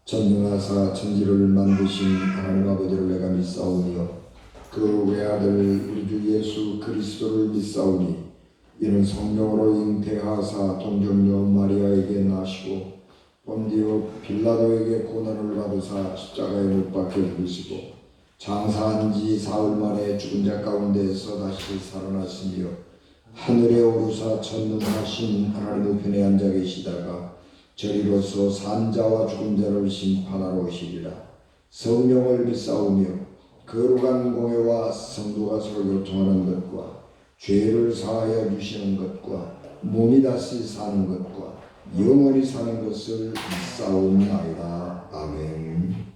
전능하사 천지를 만드신 하나님 아버지를 내가 믿사오며 그 외아들 우리 주 예수 그리스도를 믿사오니 이는 성령으로 잉태하사 동정녀 마리아에게 나시고 본디오 빌라도에게 고난을 받으사 십자가에 못 박혀 죽으시고 장사한 지 사흘 만에 죽은 자 가운데에서 다시 살아나시며 하늘에 오르사 전능하신 하나님 우편에 앉아 계시다가 저리로서 산 자와 죽은 자를 심판하러 오시리라. 성령을 믿사오며 거룩한 공회와 성도가 서로 교통하는 것과 죄를 사하여 주시는 것과 몸이 다시 사는 것과 영원히 사는 것을 믿사옵나이다. 아멘.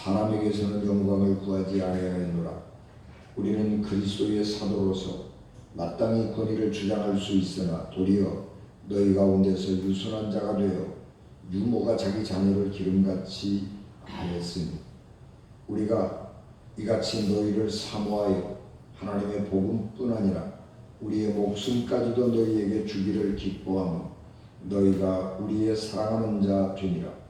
사람에게서는 영광을 구하지 아니하였노라. 우리는 그리스도의 사도로서 마땅히 권위를 주장할 수 있으나 도리어 너희 가운데서 유순한 자가 되어 유모가 자기 자녀를 기름같이 하였으니 우리가 이같이 너희를 사모하여 하나님의 복음뿐 아니라 우리의 목숨까지도 너희에게 주기를 기뻐하며 너희가 우리의 사랑하는 자 되니라.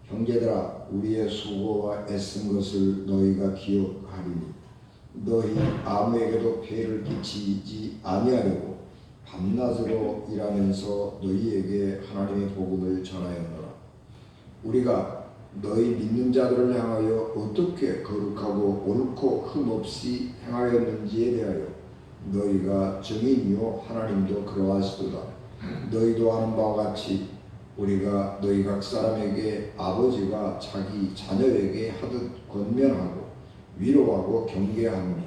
형제들아, 우리의 수고와 애쓴 것을 너희가 기억하리니 너희 아무에게도 폐를 끼치지 아니하려고 밤낮으로 일하면서 너희에게 하나님의 복음을 전하였노라. 우리가 너희 믿는 자들을 향하여 어떻게 거룩하고 옳고 흠없이 행하였는지에 대하여 너희가 증인이요 하나님도 그러하시도다. 너희도 아는 바와 같이 우리가 너희 각 사람에게 아버지가 자기 자녀에게 하듯 권면하고 위로하고 경계하노니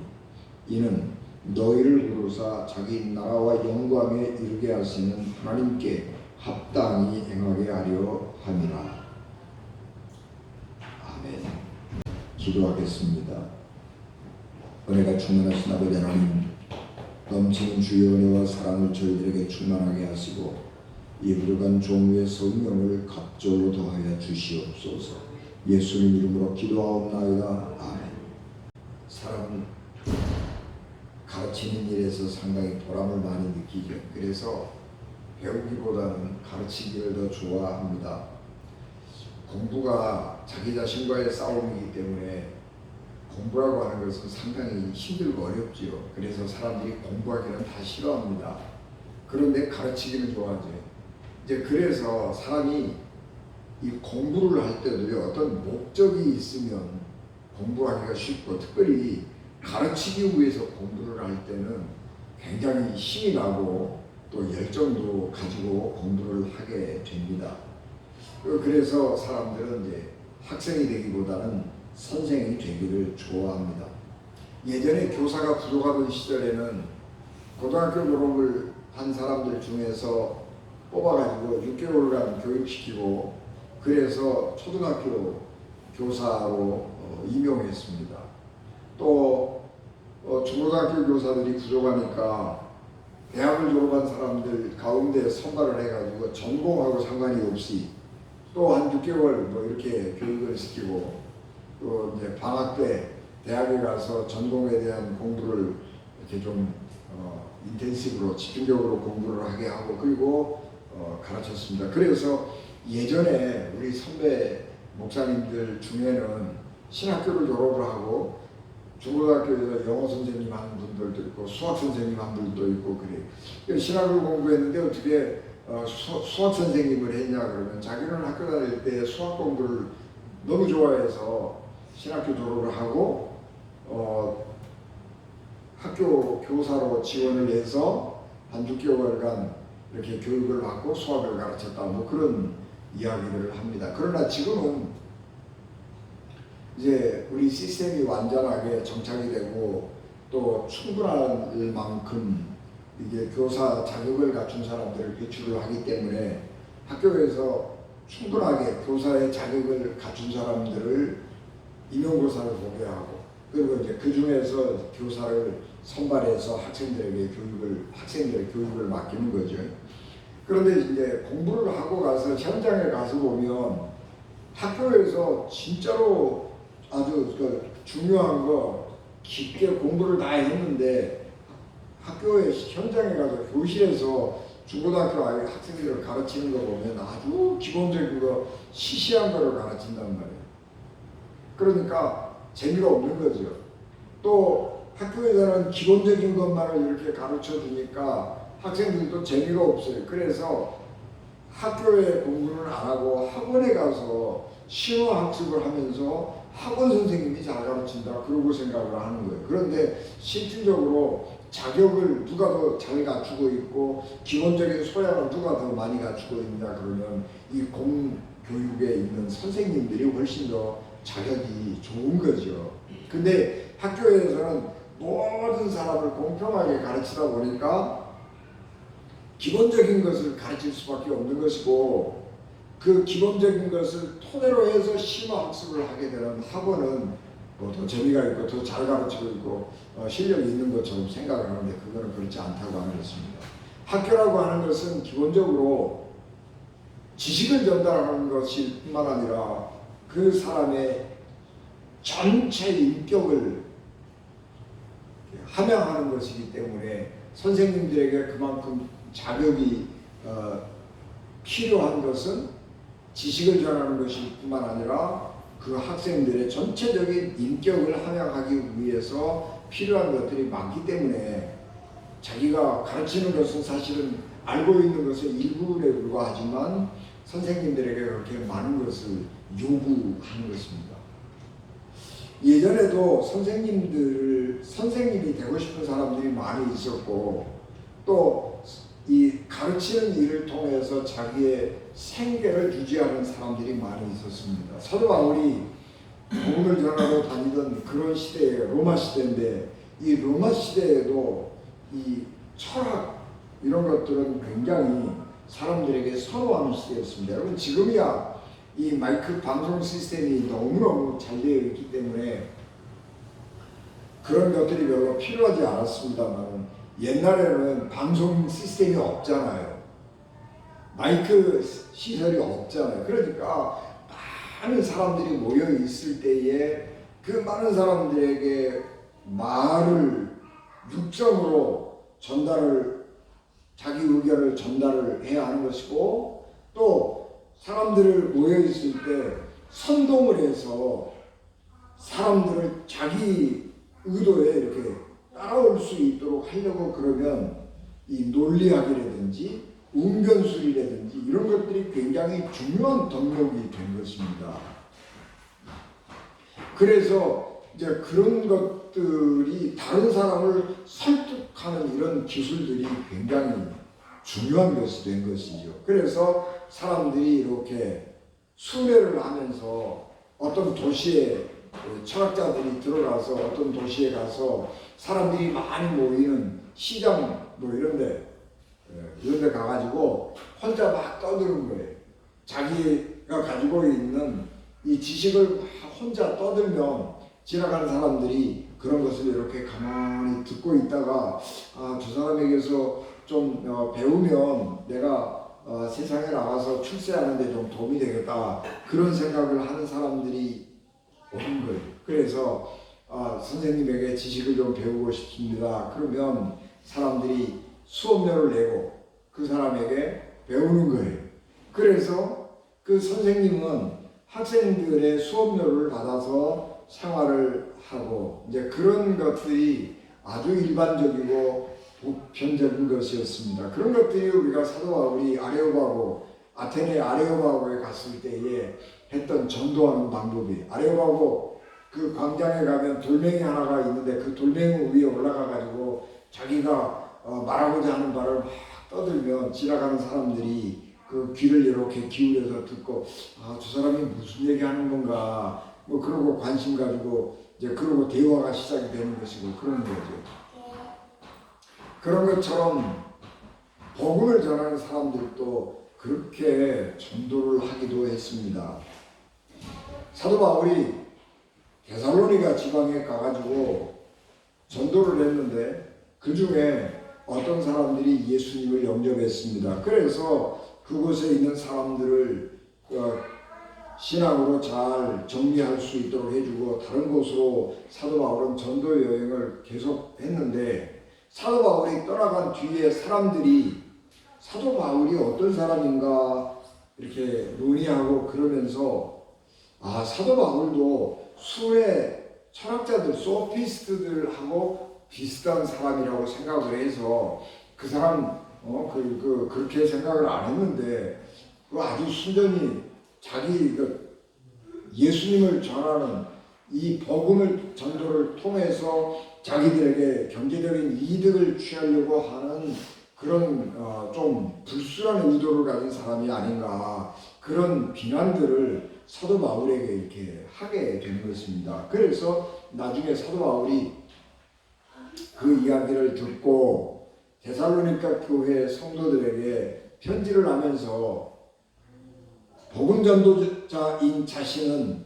이는 너희를 부르사 자기 나라와 영광에 이르게 하시는 하나님께 합당히 행하게 하려 함이라. 아멘. 기도하겠습니다. 은혜가 충만하신 아버지 하나님, 넘치는 주의 은혜와 사랑을 저희들에게 충만하게 하시고 이 부족한 종류의 성령을 갑절로 더하여 주시옵소서. 예수님 이름으로 기도하옵나이다. 아멘. 사람은 가르치는 일에서 상당히 보람을 많이 느끼죠. 그래서 배우기보다는 가르치기를 더 좋아합니다. 공부가 자기 자신과의 싸움이기 때문에 공부라고 하는 것은 상당히 힘들고 어렵지요. 그래서 사람들이 공부하기는 다 싫어합니다. 그런데 가르치기는 좋아하죠. 이제 그래서 사람이 이 공부를 할 때도요, 어떤 목적이 있으면 공부하기가 쉽고, 특별히 가르치기 위해서 공부를 할 때는 굉장히 힘이 나고 또 열정도 가지고 공부를 하게 됩니다. 그래서 사람들은 이제 학생이 되기보다는 선생이 되기를 좋아합니다. 예전에 교사가 부족하던 시절에는 고등학교 졸업을 한 사람들 중에서 뽑아가지고 6개월간 교육시키고 그래서 초등학교 교사로 임용했습니다. 또 중고등학교 교사들이 부족하니까 대학을 졸업한 사람들 가운데 선발을 해가지고 전공하고 상관이 없이 또 한 6개월 뭐 이렇게 교육을 시키고 또 이제 방학 때 대학에 가서 전공에 대한 공부를 이렇게 좀 인텐시브로 집중적으로 공부를 하게 하고 그리고 가르쳤습니다. 그래서 예전에 우리 선배 목사님들 중에는 신학교를 졸업을 하고 중고등학교에서 영어 선생님 하는 분들도 있고 수학 선생님 한 분도 있고 그래요. 신학을 공부했는데 어떻게 수학 선생님을 했냐 그러면 자기는 학교 다닐 때 수학 공부를 너무 좋아해서 신학교 졸업을 하고 학교 교사로 지원을 해서 한 6개월간 이렇게 교육을 받고 수학을 가르쳤다 뭐 그런 이야기들을 합니다. 그러나 지금은 이제 우리 시스템이 완전하게 정착이 되고 또 충분할 만큼 이게 교사 자격을 갖춘 사람들을 배출을 하기 때문에 학교에서 충분하게 교사의 자격을 갖춘 사람들을 임용고사를 보게 하고 그리고 이제 그 중에서 교사를 선발해서 학생들의 교육을 맡기는 거죠. 그런데 이제 공부를 하고 가서 현장에 가서 보면 학교에서 진짜로 아주 중요한 거 깊게 공부를 다 했는데 학교의 현장에 가서 교실에서 중고등학교 학생들을 가르치는 거 보면 아주 기본적인 거 시시한 거를 가르친단 말이에요. 그러니까 재미가 없는 거죠. 또 학교에서는 기본적인 것만을 이렇게 가르쳐 주니까 학생들도 재미가 없어요. 그래서 학교에 공부는 안 하고 학원에 가서 심화 학습을 하면서 학원 선생님이 잘 가르친다 그러고 생각을 하는 거예요. 그런데 실질적으로 자격을 누가 더 잘 갖추고 있고 기본적인 소양을 누가 더 많이 갖추고 있냐 그러면 이 공교육에 있는 선생님들이 훨씬 더 자격이 좋은 거죠. 근데 학교에서는 모든 사람을 공평하게 가르치다 보니까 기본적인 것을 가르칠 수밖에 없는 것이고 그 기본적인 것을 토대로 해서 심화 학습을 하게 되는 학원은 뭐 더 재미가 있고 더 잘 가르치고 있고 실력이 있는 것처럼 생각을 하는데 그거는 그렇지 않다고 하는 것입니다. 학교라고 하는 것은 기본적으로 지식을 전달하는 것일 뿐만 아니라 그 사람의 전체 인격을 함양하는 것이기 때문에 선생님들에게 그만큼 자격이 필요한 것은 지식을 전하는 것일 뿐만 아니라 그 학생들의 전체적인 인격을 함양하기 위해서 필요한 것들이 많기 때문에 자기가 가르치는 것은 사실은 알고 있는 것은 일부에 불과하지만 선생님들에게 그렇게 많은 것을 요구하는 것입니다. 예전에도 선생님이 되고 싶은 사람들이 많이 있었고 또 이 가르치는 일을 통해서 자기의 생계를 유지하는 사람들이 많이 있었습니다. 사도 바울이 복음을 전하러 다니던 그런 시대에 로마 시대인데 이 로마 시대에도 이 철학 이런 것들은 굉장히 사람들에게 선호하는 시대였습니다. 여러분 지금이야 이 마이크 방송 시스템이 너무너무 잘 되어 있기 때문에 그런 것들이 별로 필요하지 않았습니다만 옛날에는 방송 시스템이 없잖아요. 마이크 시설이 없잖아요. 그러니까 많은 사람들이 모여 있을 때에 그 많은 사람들에게 말을 육성으로 자기 의견을 전달을 해야 하는 것이고, 또 사람들을 모여 있을 때 선동을 해서 사람들을 자기 의도에 이렇게 따라올 수 있도록 하려고 그러면 이 논리학이라든지 운변술이라든지 이런 것들이 굉장히 중요한 덕목이 된 것입니다. 그래서 이제 그런 것들이 다른 사람을 설득하는 이런 기술들이 굉장히 중요한 것이 된 것이죠. 그래서 사람들이 이렇게 순회를 하면서 어떤 도시에 철학자들이 들어가서 어떤 도시에 가서 사람들이 많이 모이는 시장 뭐 이런 데 가가지고 혼자 막 떠드는 거예요. 자기가 가지고 있는 이 지식을 막 혼자 떠들면 지나가는 사람들이 그런 것을 이렇게 가만히 듣고 있다가 저 사람에게서 좀 배우면 내가 세상에 나가서 출세하는데 좀 도움이 되겠다, 그런 생각을 하는 사람들이 오는 거예요. 그래서 선생님에게 지식을 좀 배우고 싶습니다. 그러면 사람들이 수업료를 내고 그 사람에게 배우는 거예요. 그래서 그 선생님은 학생들의 수업료를 받아서 생활을 하고, 이제 그런 것들이 아주 일반적이고 보편적인 것이었습니다. 그런 것들이 우리가 사도 바울이 아테네 아레오바고에 갔을 때에 했던 전도하는 방법이, 아레오바고 그 광장에 가면 돌멩이 하나가 있는데 그 돌멩이 위에 올라가 가지고 자기가 말하고자 하는 말을 막 떠들면 지나가는 사람들이 그 귀를 이렇게 기울여서 듣고 저 사람이 무슨 얘기하는 건가 뭐 그러고 관심 가지고 이제 그러고 대화가 시작이 되는 것이고 그런 거죠. 그런 것처럼 복음을 전하는 사람들도 그렇게 전도를 하기도 했습니다. 사도 바울이 데살로니가 지방에 가가지고 전도를 했는데 그 중에 어떤 사람들이 예수님을 영접했습니다. 그래서 그곳에 있는 사람들을 신앙으로 잘 정리할 수 있도록 해주고 다른 곳으로 사도 바울은 전도 여행을 계속 했는데, 사도 바울이 떠나간 뒤에 사람들이 사도 바울이 어떤 사람인가 이렇게 논의하고 그러면서 사도 바울도 수의 철학자들, 소피스트들하고 비슷한 사람이라고 생각을 해서 그 사람 그렇게 생각을 안 했는데 아주 순전히 자기 예수님을 전하는 이 복음을 전도를 통해서 자기들에게 경제적인 이득을 취하려고 하는 그런 좀 불순한 의도를 가진 사람이 아닌가, 그런 비난들을 사도 바울에게 이렇게 하게 된 것입니다. 그래서 나중에 사도 바울이 그 이야기를 듣고 데살로니가 교회 성도들에게 편지를 하면서 복음 전도자인 자신은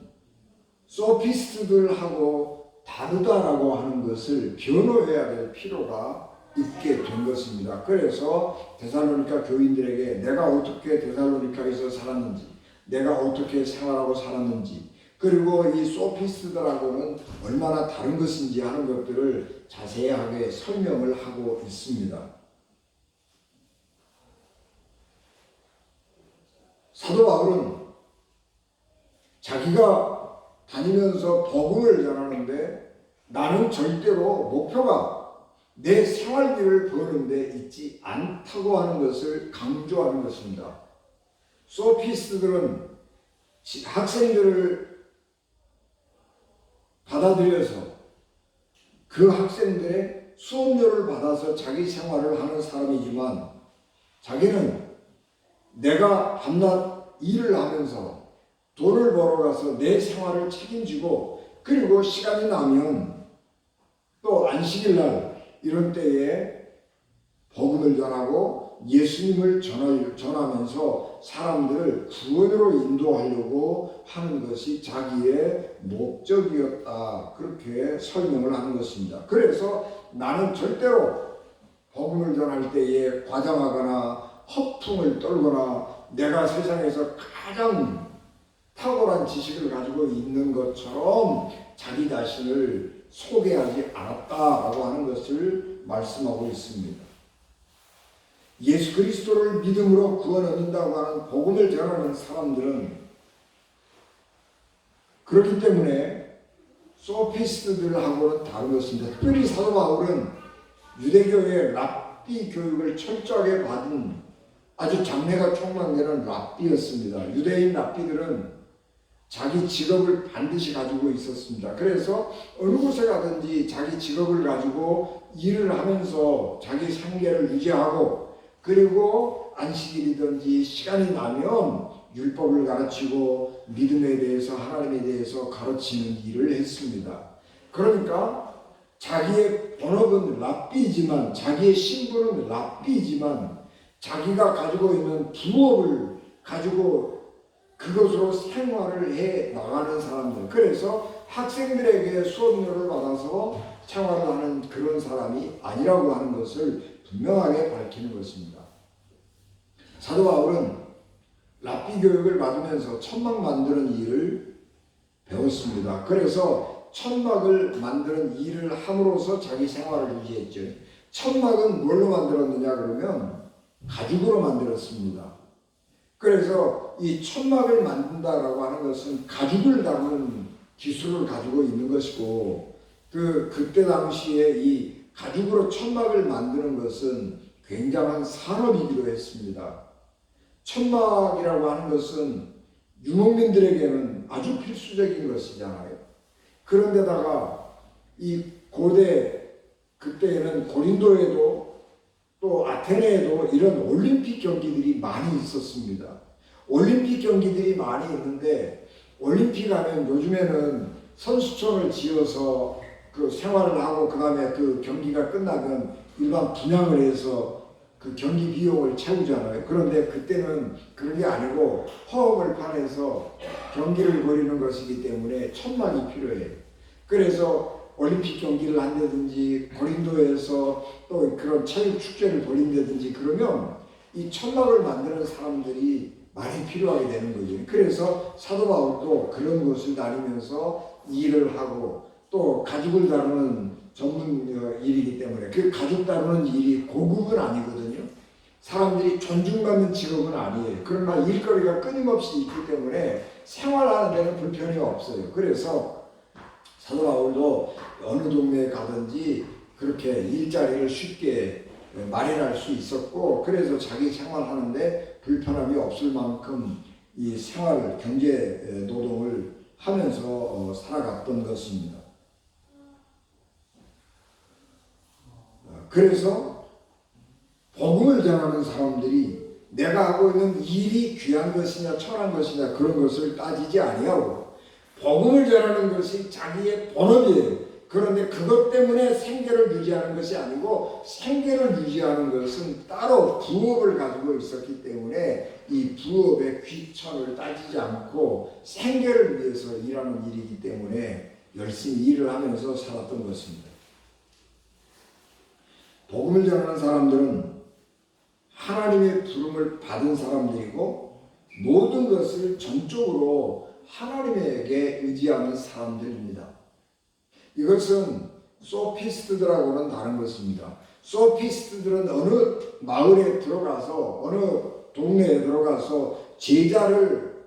소피스트들하고 다르다라고 하는 것을 변호해야 될 필요가 있게 된 것입니다. 그래서 데살로니가 교인들에게 내가 어떻게 데살로니가에서 살았는지, 내가 어떻게 생활하고 살았는지, 그리고 이 소피스트들하고는 얼마나 다른 것인지 하는 것들을 자세하게 설명을 하고 있습니다. 사도 바울은 자기가 다니면서 복음을 전하는데 나는 절대로 목표가 내 생활비를 버는 데 있지 않다고 하는 것을 강조하는 것입니다. 소피스트들은 학생들을 받아들여서 그 학생들의 수업료를 받아서 자기 생활을 하는 사람이지만, 자기는 내가 밤낮 일을 하면서 돈을 벌어가서 내 생활을 책임지고, 그리고 시간이 나면 또 안식일 날 이런 때에 복음을 전하고 예수님을 전하면서 사람들을 구원으로 인도하려고 하는 것이 자기의 목적이었다. 그렇게 설명을 하는 것입니다. 그래서 나는 절대로 복음을 전할 때에 과장하거나 허풍을 떨거나 내가 세상에서 가장 탁월한 지식을 가지고 있는 것처럼 자기 자신을 소개하지 않았다라고 하는 것을 말씀하고 있습니다. 예수 그리스도를 믿음으로 구원 얻는다고 하는 복음을 전하는 사람들은 그렇기 때문에 소피스트들하고는 다른 것입니다. 특별히 사도 바울은 유대교의 랍비 교육을 철저하게 받은 아주 장래가 촉망되는 랍비였습니다. 유대인 랍비들은 자기 직업을 반드시 가지고 있었습니다. 그래서 어느 곳에 가든지 자기 직업을 가지고 일을 하면서 자기 생계를 유지하고 그리고 안식일이든지 시간이 나면 율법을 가르치고 믿음에 대해서 하나님에 대해서 가르치는 일을 했습니다. 그러니까 자기의 본업은 랍비이지만 자기의 신분은 랍비이지만 자기가 가지고 있는 부업을 가지고 그것으로 생활을 해 나가는 사람들. 그래서 학생들에게 수업료를 받아서 생활을 하는 그런 사람이 아니라고 하는 것을 분명하게 밝히는 것입니다. 사도 바울은 랍비 교육을 받으면서 천막 만드는 일을 배웠습니다. 그래서 천막을 만드는 일을 함으로써 자기 생활을 유지했죠. 천막은 뭘로 만들었느냐 그러면 가죽으로 만들었습니다. 그래서 이 천막을 만든다라고 하는 것은 가죽을 다루는 기술을 가지고 있는 것이고 그때 당시에 이 가죽으로 천막을 만드는 것은 굉장한 산업이기도 했습니다. 천막이라고 하는 것은 유목민들에게는 아주 필수적인 것이잖아요. 그런데다가 이 고대 그때에는 고린도에도 또 아테네에도 이런 올림픽 경기들이 많이 있었습니다. 올림픽 경기들이 많이 있는데 올림픽 하면 요즘에는 선수촌을 지어서 그 생활을 하고 그 다음에 그 경기가 끝나면 일반 분양을 해서 그 경기 비용을 채우잖아요. 그런데 그때는 그런 게 아니고 허업을 판에서 경기를 벌이는 것이기 때문에 천막이 필요해요. 그래서 올림픽 경기를 한다든지 고린도에서 또 그런 체육 축제를 벌인다든지 그러면 이 천막을 만드는 사람들이 많이 필요하게 되는 거죠. 그래서 사도 바울도 그런 것을 다니면서 일을 하고 또 가죽을 다루는 전문 일이기 때문에 그 가죽 다루는 일이 고급은 아니거든요. 사람들이 존중받는 직업은 아니에요. 그러나 일거리가 끊임없이 있기 때문에 생활하는 데는 불편이 없어요. 그래서 사도 바울도 어느 동네에 가든지 그렇게 일자리를 쉽게 마련할 수 있었고 그래서 자기 생활하는데 불편함이 없을 만큼 이 생활 경제 노동을 하면서 살아갔던 것입니다. 그래서 복음을 전하는 사람들이 내가 하고 있는 일이 귀한 것이냐 천한 것이냐 그런 것을 따지지 아니하고 복음을 전하는 것이 자기의 본업이에요. 그런데 그것 때문에 생계를 유지하는 것이 아니고 생계를 유지하는 것은 따로 부업을 가지고 있었기 때문에 이 부업의 귀천을 따지지 않고 생계를 위해서 일하는 일이기 때문에 열심히 일을 하면서 살았던 것입니다. 복음을 전하는 사람들은 하나님의 부름을 받은 사람들이고 모든 것을 전적으로 하나님에게 의지하는 사람들입니다. 이것은 소피스트들하고는 다른 것입니다. 소피스트들은 어느 마을에 들어가서 어느 동네에 들어가서 제자를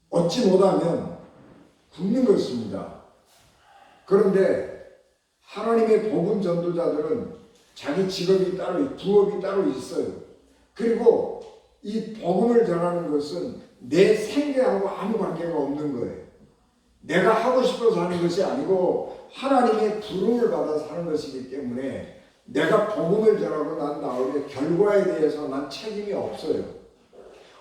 얻지 못하면 굶는 것입니다. 그런데 하나님의 복음 전도자들은 자기 직업이 따로 부업이 따로 있어요. 그리고 이 복음을 전하는 것은 내 생계하고 아무 관계가 없는 거예요. 내가 하고 싶어서 하는 것이 아니고 하나님의 부름을 받아서 하는 것이기 때문에 내가 복음을 전하고 난 다음에 결과에 대해서 난 책임이 없어요.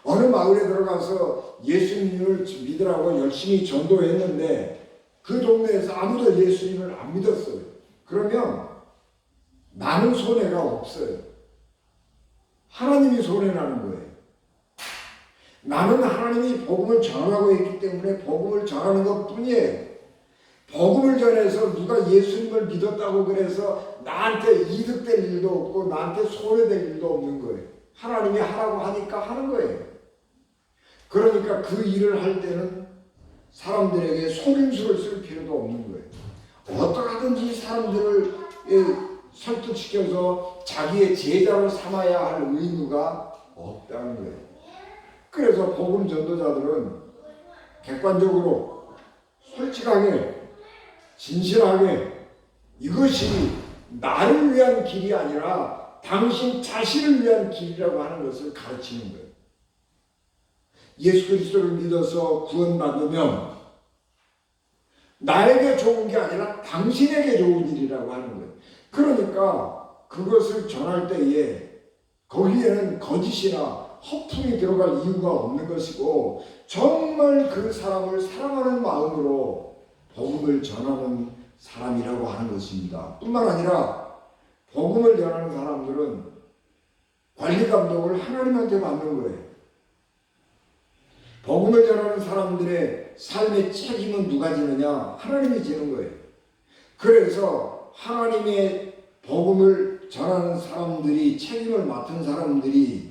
어느 마을에 들어가서 예수님을 믿으라고 열심히 전도했는데 그 동네에서 아무도 예수님을 안 믿었어요. 그러면 나는 손해가 없어요. 하나님이 손해나는 거예요. 나는 하나님이 복음을 전하라고 했기 때문에 복음을 전하는 것 뿐이에요. 복음을 전해서 누가 예수님을 믿었다고 그래서 나한테 이득될 일도 없고 나한테 손해될 일도 없는 거예요. 하나님이 하라고 하니까 하는 거예요. 그러니까 그 일을 할 때는 사람들에게 속임수를 쓸 필요도 없는 거예요. 어떻게든지 사람들을 설득시켜서 자기의 제자로 삼아야 할 의무가 없다는 거예요. 그래서 복음 전도자들은 객관적으로 솔직하게 진실하게 이것이 나를 위한 길이 아니라 당신 자신을 위한 길이라고 하는 것을 가르치는 거예요. 예수 그리스도를 믿어서 구원받으면 나에게 좋은 게 아니라 당신에게 좋은 일이라고 하는 거예요. 그러니까 그것을 전할 때에 거기에는 거짓이나 허풍이 들어갈 이유가 없는 것이고 정말 그 사람을 사랑하는 마음으로 복음을 전하는 사람이라고 하는 것입니다. 뿐만 아니라 복음을 전하는 사람들은 관리 감독을 하나님한테 받는 거예요. 복음을 전하는 사람들의 삶의 책임은 누가 지느냐? 하나님이 지는 거예요. 그래서 하나님의 복음을 전하는 사람들이 책임을 맡은 사람들이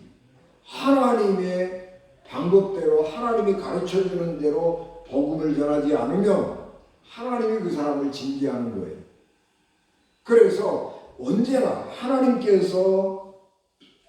하나님의 방법대로 하나님이 가르쳐주는 대로 복음을 전하지 않으면 하나님이 그 사람을 징계하는 거예요. 그래서 언제나 하나님께서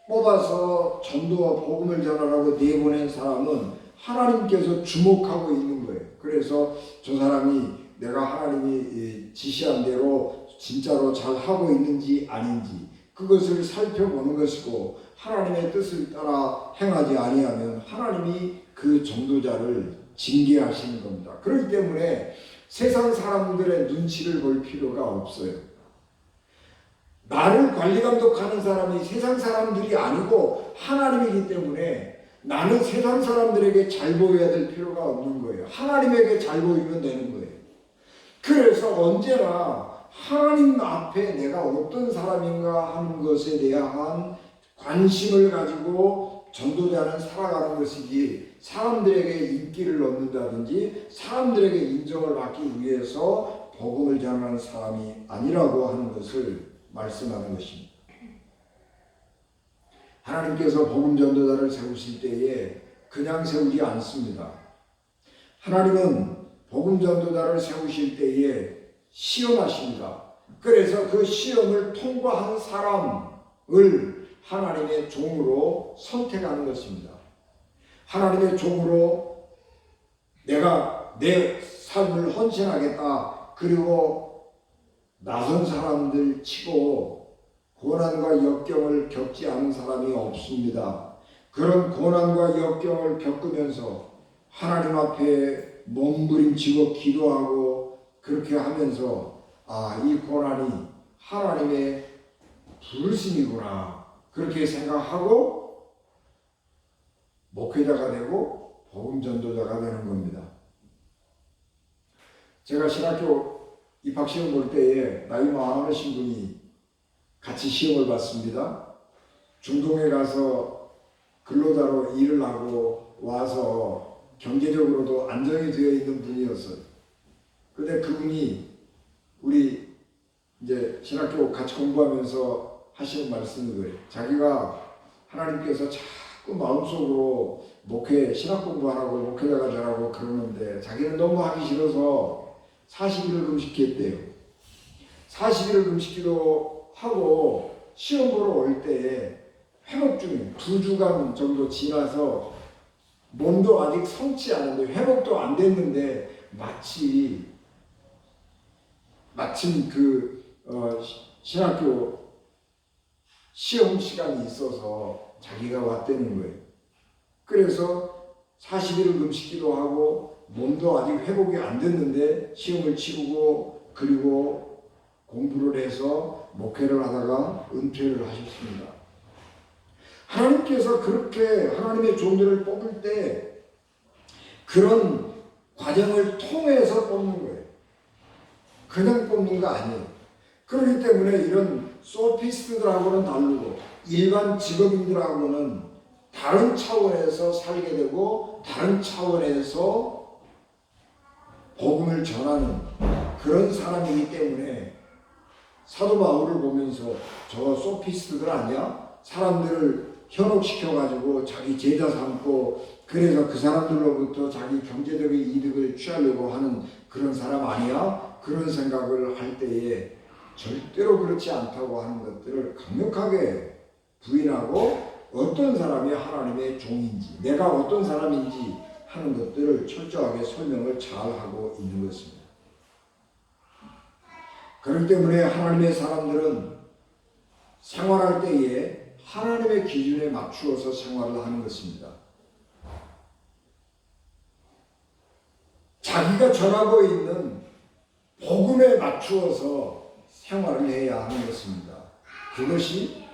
뽑아서 전도와 복음을 전하라고 내보낸 사람은 하나님께서 주목하고 있는 거예요. 그래서 저 사람이 내가 하나님이 지시한 대로 진짜로 잘 하고 있는지 아닌지 그것을 살펴보는 것이고 하나님의 뜻을 따라 행하지 아니하면 하나님이 그 전도자를 징계하시는 겁니다. 그렇기 때문에 세상 사람들의 눈치를 볼 필요가 없어요. 나를 관리 감독하는 사람이 세상 사람들이 아니고 하나님이기 때문에 나는 세상 사람들에게 잘 보여야 될 필요가 없는 거예요. 하나님에게 잘 보이면 되는 거예요. 그래서 언제나 하나님 앞에 내가 어떤 사람인가 하는 것에 대한 관심을 가지고 전도자는 살아가는 것이지 사람들에게 인기를 얻는다든지 사람들에게 인정을 받기 위해서 복음을 전하는 사람이 아니라고 하는 것을 말씀하는 것입니다. 하나님께서 복음 전도자를 세우실 때에 그냥 세우지 않습니다. 하나님은 복음 전도자를 세우실 때에 시험하십니다. 그래서 그 시험을 통과한 사람을 하나님의 종으로 선택하는 것입니다. 하나님의 종으로 내가 내 삶을 헌신하겠다. 그리고 낯선 사람들 치고 고난과 역경을 겪지 않은 사람이 없습니다. 그런 고난과 역경을 겪으면서 하나님 앞에 몸부림치고 기도하고 그렇게 하면서 이 고난이 하나님의 부르심이구나 그렇게 생각하고 목회자가 되고 복음 전도자가 되는 겁니다. 제가 신학교 입학시험 볼 때에 나이 많으신 분이 같이 시험을 봤습니다. 중동에 가서 근로자로 일을 하고 와서 경제적으로도 안정이 되어 있는 분이었어요. 근데 그분이 우리 이제 신학교 같이 공부하면서 하시는 말씀인 거예요. 자기가 하나님께서 자꾸 마음속으로 신학 공부하라고 목회자가 되라고 그러는데 자기는 너무 하기 싫어서 40일을 금식했대요. 40일을 금식기도 하고 시험 보러 올 때에 회복 중에 2주간 정도 지나서 몸도 아직 성치 않은데 회복도 안 됐는데 마침 신학교 시험 시간이 있어서 자기가 왔다는 거예요. 그래서 40일을 금식기도 하고 몸도 아직 회복이 안 됐는데 시험을 치르고 그리고 공부를 해서 목회를 하다가 은퇴를 하셨습니다. 하나님께서 그렇게 하나님의 종들을 뽑을 때 그런 과정을 통해서 뽑는 거예요. 그냥 뽑는 거 아니에요. 그렇기 때문에 이런 소피스트들하고는 다르고 일반 직업인들하고는 다른 차원에서 살게 되고 다른 차원에서 복음을 전하는 그런 사람이기 때문에 사도 바울을 보면서 저 소피스트들 아니야? 사람들을 현혹시켜가지고 자기 제자 삼고 그래서 그 사람들로부터 자기 경제적인 이득을 취하려고 하는 그런 사람 아니야? 그런 생각을 할 때에 절대로 그렇지 않다고 하는 것들을 강력하게 부인하고 어떤 사람이 하나님의 종인지 내가 어떤 사람인지 하는 것들을 철저하게 설명을 잘 하고 있는 것입니다. 그렇기 때문에 하나님의 사람들은 생활할 때에 하나님의 기준에 맞추어서 생활을 하는 것입니다. 자기가 전하고 있는 복음에 맞추어서 생활을 해야 하는 것입니다. 그것이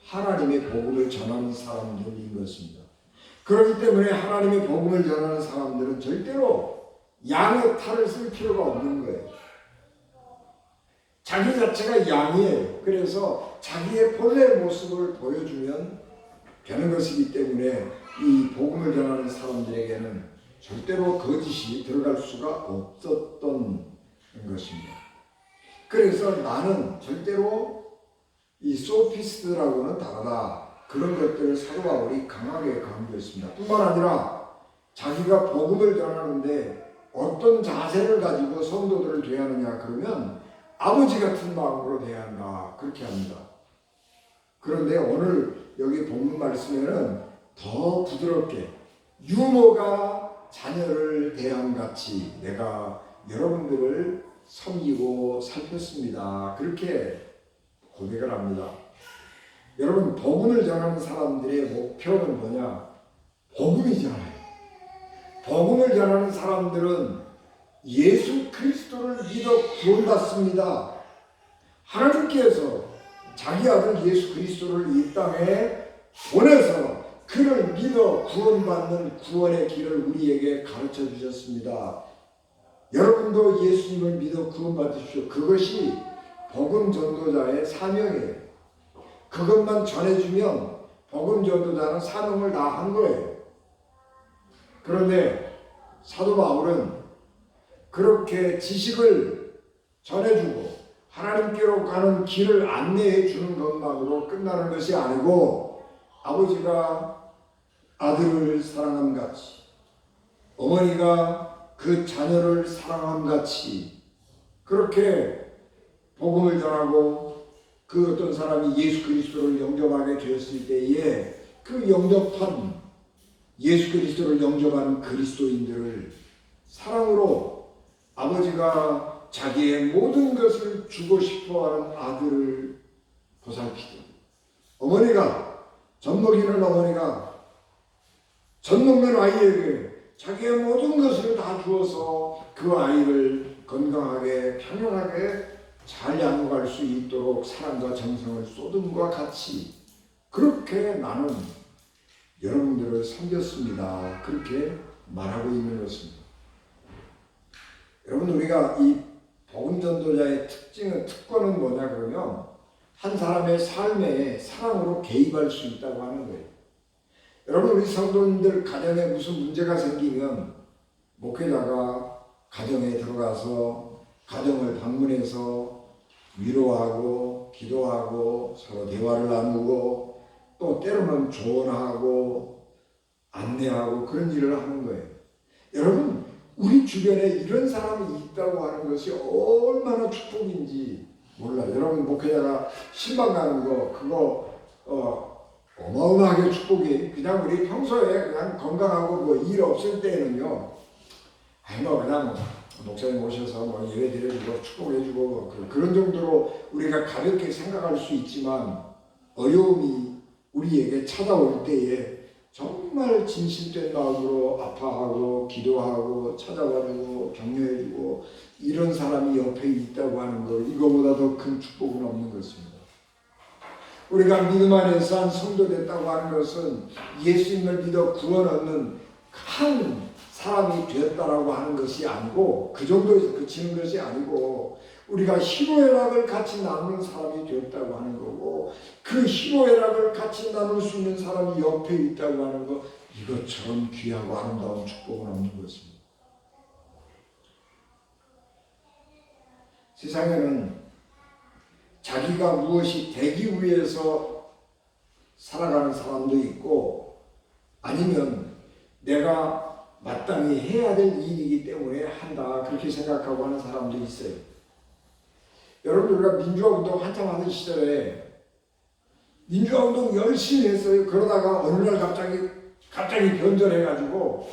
하나님의 복음을 전하는 사람들인 것입니다. 그렇기 때문에 하나님의 복음을 전하는 사람들은 절대로 양의 탈을 쓸 필요가 없는 거예요. 자기 자체가 양이에요. 그래서 자기의 본래 모습을 보여주면 되는 것이기 때문에 이 복음을 전하는 사람들에게는 절대로 거짓이 들어갈 수가 없었던 것입니다. 그래서 나는 절대로 이 소피스트라고는 다르다. 그런 것들을 사도 바울이 강하게 강조했습니다. 뿐만 아니라 자기가 복음을 전하는데 어떤 자세를 가지고 성도들을 대하느냐 그러면 아버지 같은 마음으로 대한다. 그렇게 합니다. 그런데 오늘 여기 본문 말씀에는 더 부드럽게 유모가 자녀를 대함같이 내가 여러분들을 섬기고 살폈습니다. 그렇게 고백을 합니다. 여러분 복음을 전하는 사람들의 목표는 뭐냐? 복음이잖아요. 복음을 전하는 사람들은 예수 그리스도를 믿어 구원받습니다. 하나님께서 자기 아들 예수 그리스도를 이 땅에 보내서 그를 믿어 구원받는 구원의 길을 우리에게 가르쳐 주셨습니다. 여러분도 예수님을 믿어 구원받으십시오. 그것이 복음 전도자의 사명이에요. 그것만 전해주면 복음 전도자는 사명을 다 한 거예요. 그런데 사도 바울은 그렇게 지식을 전해주고 하나님께로 가는 길을 안내해 주는 것만으로 끝나는 것이 아니고 아버지가 아들을 사랑함같이 어머니가 그 자녀를 사랑함같이 그렇게 복음을 전하고 그 어떤 사람이 예수 그리스도를 영접하게 되었을 때에 그 영접한 예수 그리스도를 영접하는 그리스도인들을 사랑으로 아버지가 자기의 모든 것을 주고 싶어하는 아들을 보살피듯 어머니가 젖 먹이는 어머니가 젖 먹는 아이에게 자기의 모든 것을 다 주어서 그 아이를 건강하게 편안하게 잘 양육할 수 있도록 사랑과 정성을 쏟음과 같이 그렇게 나는 여러분들을 섬겼습니다. 그렇게 말하고 있는 것입니다. 여러분 우리가 이 복음 전도자의 특권은 뭐냐 그러면 한 사람의 삶에 사랑으로 개입할 수 있다고 하는 거예요. 여러분 우리 성도님들 가정에 무슨 문제가 생기면 목회자가 가정에 들어가서 가정을 방문해서 위로하고 기도하고 서로 대화를 나누고 또 때로는 조언하고 안내하고 그런 일을 하는 거예요. 여러분 우리 주변에 이런 사람이 있다고 하는 것이 얼마나 축복인지 몰라요. 여러분 목회자가 신방 가는 거 그거 어마어마하게 축복이 그냥 우리 평소에 그냥 건강하고 뭐 일 없을 때는요 그냥 목사님 오셔서 뭐 예배 드려주고 축복해주고 그런 정도로 우리가 가볍게 생각할 수 있지만 어려움이 우리에게 찾아올 때에 정말 진실된 마음으로 아파하고 기도하고 찾아와주고 격려해주고 이런 사람이 옆에 있다고 하는 것 이거보다 더 큰 축복은 없는 것입니다. 우리가 믿음 안에서 한 성도 됐다고 하는 것은 예수님을 믿어 구원 얻는 한 사람이 되었다라고 하는 것이 아니고, 그 정도에서 그치는 것이 아니고, 우리가 희노애락을 같이 나누는 사람이 되었다고 하는 거고, 그 희노애락을 같이 나눌 수 있는 사람이 옆에 있다고 하는 것, 이것처럼 귀하고 아름다운 축복은 없는 것입니다. 세상에는 자기가 무엇이 되기 위해서 살아가는 사람도 있고, 아니면 내가 마땅히 해야 될 일이기 때문에 한다, 그렇게 생각하고 하는 사람도 있어요. 여러분, 우리가 민주화 운동 한참 하는 시절에 민주화 운동 열심히 했어요. 그러다가 어느 날 갑자기 변절해가지고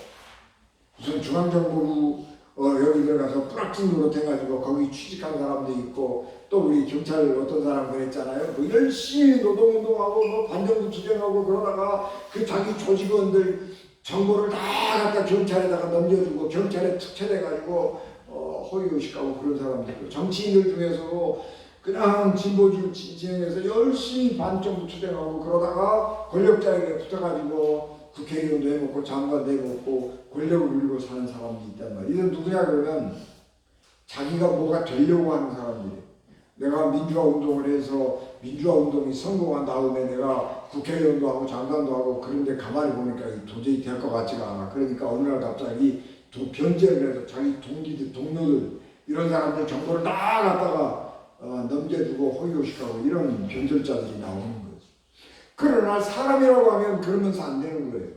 무슨 중앙정보부 여기 들어가서 뿌락진 노릇해가지고 거기 취직한 사람도 있고, 또 우리 경찰 어떤 사람 그랬잖아요. 뭐 열심히 노동운동하고 뭐 반정부 투쟁하고 그러다가 그 자기 조직원들 정보를 다 갖다 경찰에다가 넘겨주고 경찰에 특채돼가지고 허위의식하고 그런 사람들 있고, 정치인들 중에서도 그냥 진보주의 진영에서 열심히 반정부 투쟁하고 그러다가 권력자에게 붙어가지고 국회의원도 해먹고 장관도 해먹고 권력을 누리고 사는 사람도 있단 말이에요. 이건 누구냐 그러면 자기가 뭐가 되려고 하는 사람들이에요. 내가 민주화 운동을 해서 민주화 운동이 성공한 다음에 내가 국회의원도 하고 장관도 하고 그런데 가만히 보니까 도저히 될 것 같지가 않아. 그러니까 어느 날 갑자기 변제를 해서 자기 동기들, 동료들 이런 사람들 정보를 다 갖다가 넘겨주고 허위의식하고 이런 변절자들이 나오는 거죠. 그러나 사람이라고 하면 그러면서 안 되는 거예요.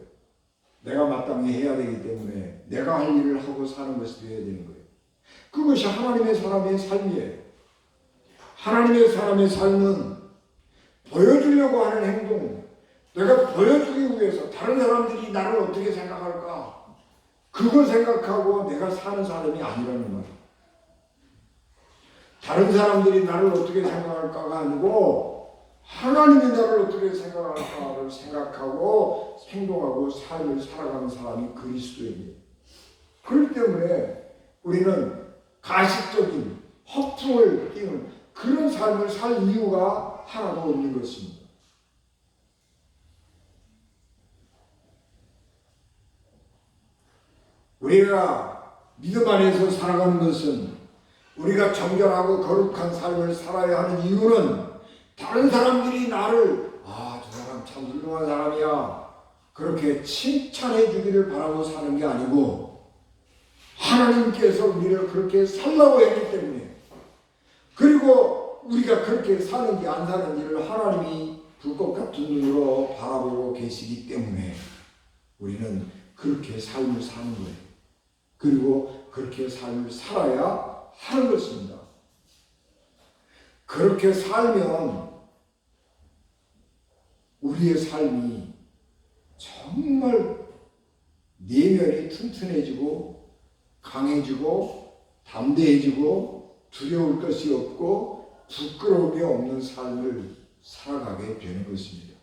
내가 마땅히 해야 되기 때문에 내가 할 일을 하고 사는 것이 되어야 되는 거예요. 그것이 하나님의 사람의 삶이에요. 하나님의 사람의 삶은 보여주려고 하는 행동, 내가 보여주기 위해서 다른 사람들이 나를 어떻게 생각할까, 그걸 생각하고 내가 사는 사람이 아니라는 거예요. 다른 사람들이 나를 어떻게 생각할까가 아니고 하나님이 나를 어떻게 생각할까를 생각하고 행동하고 삶을 살아가는 사람이 그리스도인이에요. 그렇기 때문에 우리는 가식적인 허풍을 띄는 그런 삶을 살 이유가 하나도 없는 것입니다. 우리가 믿음 안에서 살아가는 것은, 우리가 정결하고 거룩한 삶을 살아야 하는 이유는 다른 사람들이 나를 저 사람 참 훌륭한 사람이야 그렇게 칭찬해 주기를 바라고 사는 게 아니고, 하나님께서 우리를 그렇게 살라고 했기 때문에, 그리고 우리가 그렇게 사는지 안 사는지를 하나님이 불꽃 같은 눈으로 바라보고 계시기 때문에 우리는 그렇게 삶을 사는 거예요. 그리고 그렇게 삶을 살아야 하는 것입니다. 그렇게 살면 우리의 삶이 정말 내면이 튼튼해지고 강해지고 담대해지고 두려울 것이 없고 부끄러움이 없는 삶을 살아가게 되는 것입니다.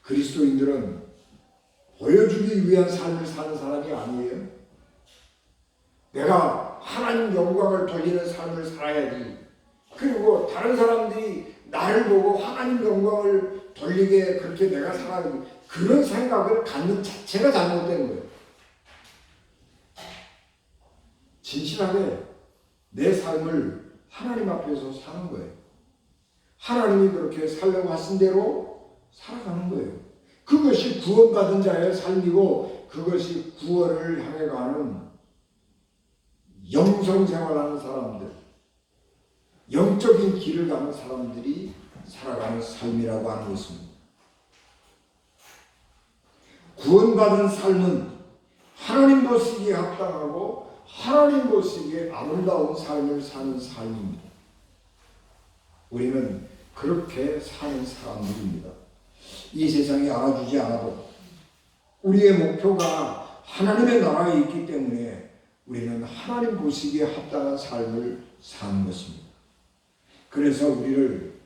그리스도인들은 보여주기 위한 삶을 사는 사람이 아니에요. 내가 하나님 영광을 돌리는 삶을 살아야지, 그리고 다른 사람들이 나를 보고 하나님 영광을 돌리게 그렇게 내가 살아야지, 그런 생각을 갖는 자체가 잘못된 거예요. 진실하게 내 삶을 하나님 앞에서 사는 거예요. 하나님이 그렇게 살려고 하신 대로 살아가는 거예요. 그것이 구원받은 자의 삶이고, 그것이 구원을 향해 가는 영성생활하는 사람들, 영적인 길을 가는 사람들이 살아가는 삶이라고 하는 것입니다. 구원받은 삶은 하나님 보시기에 합당하고 하나님 보시기에 아름다운 삶을 사는 삶입니다. 우리는 그렇게 사는 사람들입니다. 이 세상이 알아주지 않아도 우리의 목표가 하나님의 나라에 있기 때문에 우리는 하나님 보시기에 합당한 삶을 사는 것입니다. 그래서 우리를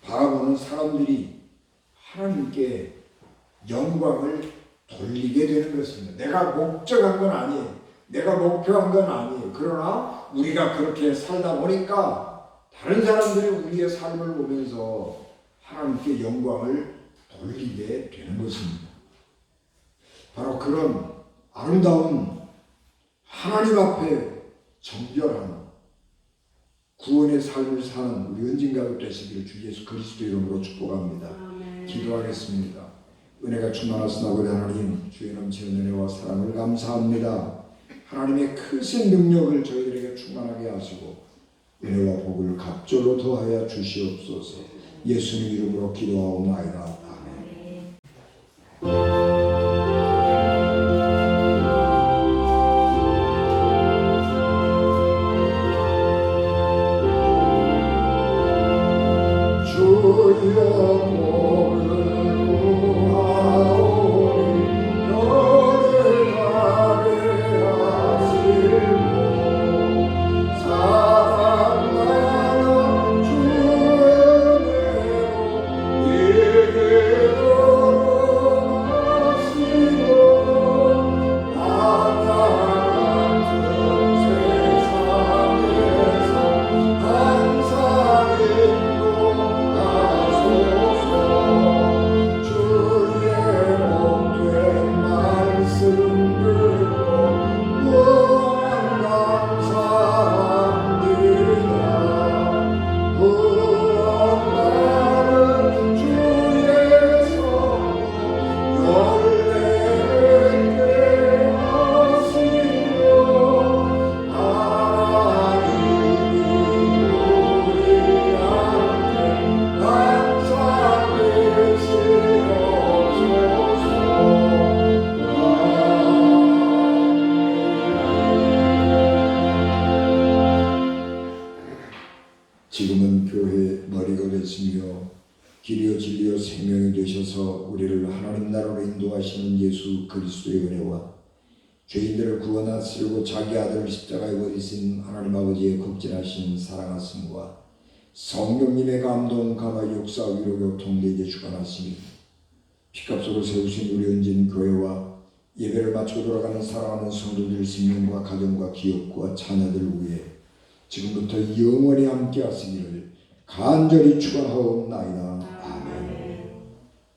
바라보는 사람들이 하나님께 영광을 돌리게 되는 것입니다. 내가 목적한 건 아니에요. 내가 목표한 건 아니에요. 그러나 우리가 그렇게 살다 보니까 다른 사람들이 우리의 삶을 보면서 하나님께 영광을 돌리게 되는 것입니다. 바로 그런 아름다운 하나님 앞에 정결한 구원의 삶을 사는 우리 은진가족 되시기를 주 예수 그리스도 이름으로 축복합니다. 아멘. 기도하겠습니다. 은혜가 충만하신 아버지 하나님, 주의 넘치는 은혜와 사랑을 감사합니다. 하나님의 크신 능력을 저희들에게 충만하게 하시고 은혜와 복을 갑절로 더하여 주시옵소서. 예수님 이름으로 기도하옵나이다. 아멘. 지금은 교회 머리가 되시며 길이요 진리요 생명이 되셔서 우리를 하나님 나라로 인도하시는 예수 그리스도의 은혜와 죄인들을 구원하시려고 자기 아들을 십자가에 버리신 하나님 아버지의 극진하신 사랑하심과 성령님의 감동 감화 역사 위로 교통되게 주관하시니 피값으로 세우신 우리 은진 교회와 예배를 마치고 돌아가는 사랑하는 성도들 생명과 가정과 기업과 자녀들 위해 지금부터 영원히 함께 하시기를 간절히 축원하옵나이다.